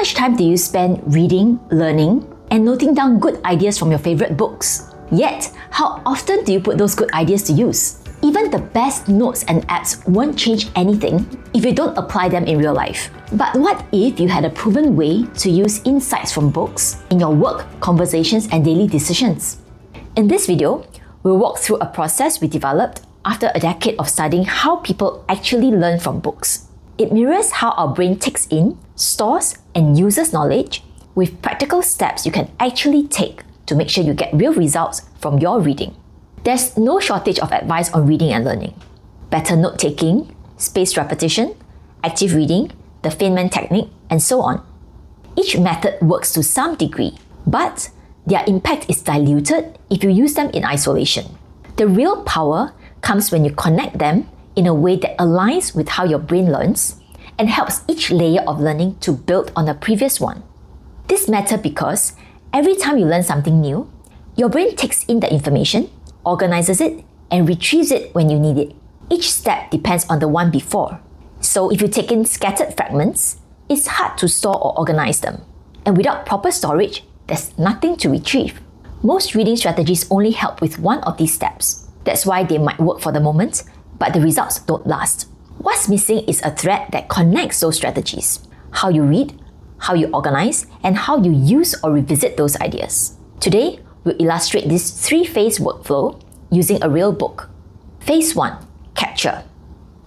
much time do you spend reading, learning, and noting down good ideas from your favorite books? Yet, how often do you put those good ideas to use? Even the best notes and apps won't change anything if you don't apply them in real life. But what if you had a proven way to use insights from books in your work, conversations, and daily decisions? In this video, we'll walk through a process we developed after a decade of studying how people actually learn from books. It mirrors how our brain takes in, stores, and uses knowledge with practical steps you can actually take to make sure you get real results from your reading. There's no shortage of advice on reading and learning. Better note-taking, spaced repetition, active reading, the Feynman technique, and so on. Each method works to some degree, but their impact is diluted if you use them in isolation. The real power comes when you connect them in a way that aligns with how your brain learns and helps each layer of learning to build on the previous one. This matters because every time you learn something new, your brain takes in the information, organizes it, and retrieves it when you need it. Each step depends on the one before. So if you take in scattered fragments, it's hard to store or organize them. And without proper storage, there's nothing to retrieve. Most reading strategies only help with one of these steps. That's why they might work for the moment, but the results don't last. What's missing is a thread that connects those strategies: how you read, how you organize, and how you use or revisit those ideas. Today, we'll illustrate this three-phase workflow using a real book. Phase 1. Capture.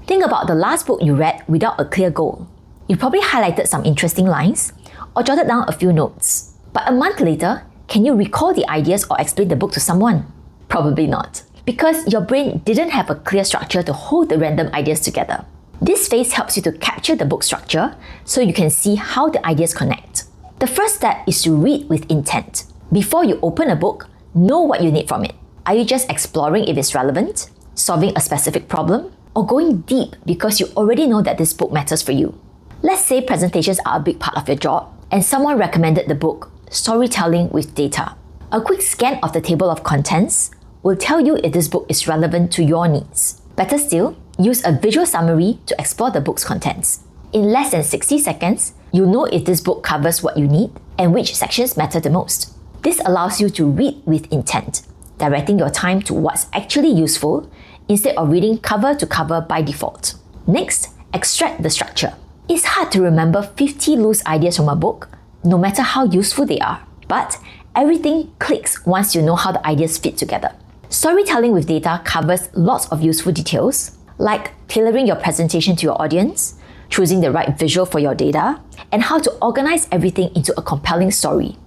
Think about the last book you read without a clear goal. You probably highlighted some interesting lines or jotted down a few notes. But a month later, can you recall the ideas or explain the book to someone? Probably not, because your brain didn't have a clear structure to hold the random ideas together. This phase helps you to capture the book structure so you can see how the ideas connect. The first step is to read with intent. Before you open a book, know what you need from it. Are you just exploring if it's relevant, solving a specific problem, or going deep because you already know that this book matters for you? Let's say presentations are a big part of your job and someone recommended the book Storytelling with Data. A quick scan of the table of contents will tell you if this book is relevant to your needs. Better still, use a visual summary to explore the book's contents. In less than 60 seconds, you'll know if this book covers what you need and which sections matter the most. This allows you to read with intent, directing your time to what's actually useful instead of reading cover to cover by default. Next, extract the structure. It's hard to remember 50 loose ideas from a book, no matter how useful they are. But everything clicks once you know how the ideas fit together. Storytelling with data covers lots of useful details, like tailoring your presentation to your audience, choosing the right visual for your data, and how to organize everything into a compelling story.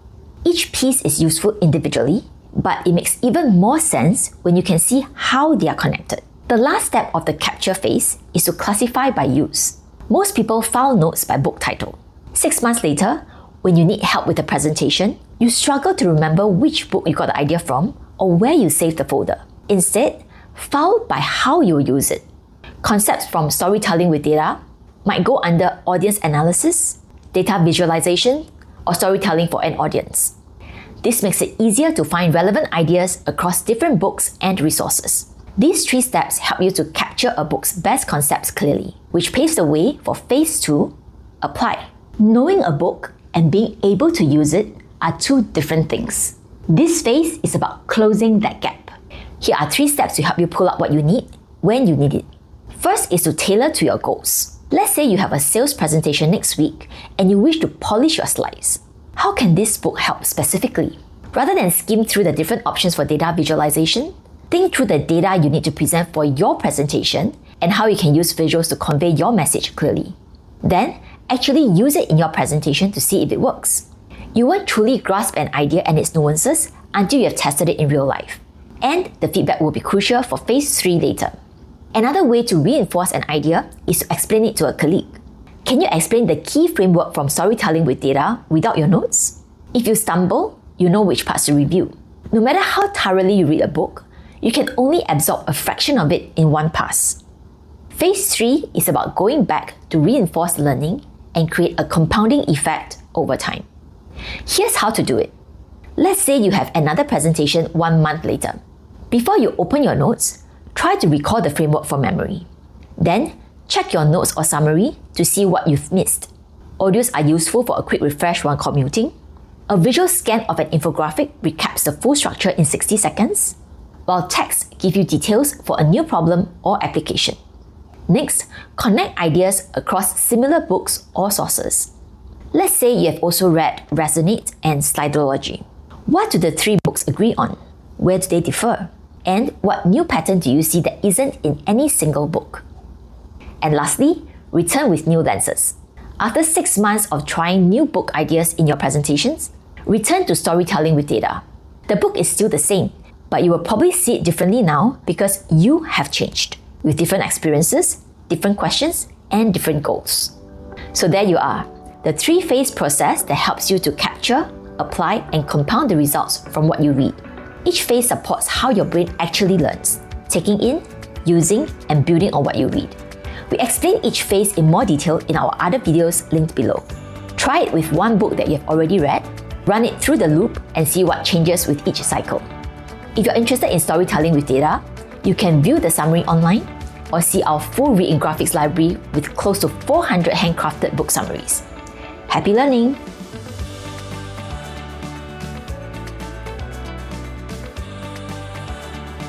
Each piece is useful individually, but it makes even more sense when you can see how they are connected. The last step of the capture phase is to classify by use. Most people file notes by book title. 6 months later, when you need help with a presentation, you struggle to remember which book you got the idea from or where you saved the folder. Instead, file by how you use it. Concepts from storytelling with data might go under audience analysis, data visualization, or storytelling for an audience. This makes it easier to find relevant ideas across different books and resources. These 3 steps help you to capture a book's best concepts clearly, which paves the way for phase 2, apply. Knowing a book and being able to use it are 2 different things. This phase is about closing that gap. Here are 3 steps to help you pull out what you need when you need it. First is to tailor to your goals. Let's say you have a sales presentation next week and you wish to polish your slides. How can this book help specifically? Rather than skim through the different options for data visualization, think through the data you need to present for your presentation and how you can use visuals to convey your message clearly. Then, actually use it in your presentation to see if it works. You won't truly grasp an idea and its nuances until you have tested it in real life. And the feedback will be crucial for phase 3 later. Another way to reinforce an idea is to explain it to a colleague. Can you explain the key framework from storytelling with data without your notes? If you stumble, you know which parts to review. No matter how thoroughly you read a book, you can only absorb a fraction of it in one pass. Phase 3 is about going back to reinforce learning and create a compounding effect over time. Here's how to do it. Let's say you have another presentation 1 month later. Before you open your notes, try to recall the framework from memory. Then, check your notes or summary to see what you've missed. Audios are useful for a quick refresh while commuting. A visual scan of an infographic recaps the full structure in 60 seconds, while texts give you details for a new problem or application. Next, connect ideas across similar books or sources. Let's say you have also read Resonate and Slidology. What do the three books agree on? Where do they differ? And what new pattern do you see that isn't in any single book? And lastly, return with new lenses. After 6 months of trying new book ideas in your presentations, return to storytelling with data. The book is still the same, but you will probably see it differently now because you have changed, with different experiences, different questions, and different goals. So there you are, the 3-phase process that helps you to capture, apply, and compound the results from what you read. Each phase supports how your brain actually learns, taking in, using, and building on what you read. We explain each phase in more detail in our other videos linked below. Try it with one book that you have already read, run it through the loop, and see what changes with each cycle. If you're interested in storytelling with data, you can view the summary online or see our full Read in Graphics library with close to 400 handcrafted book summaries. Happy learning!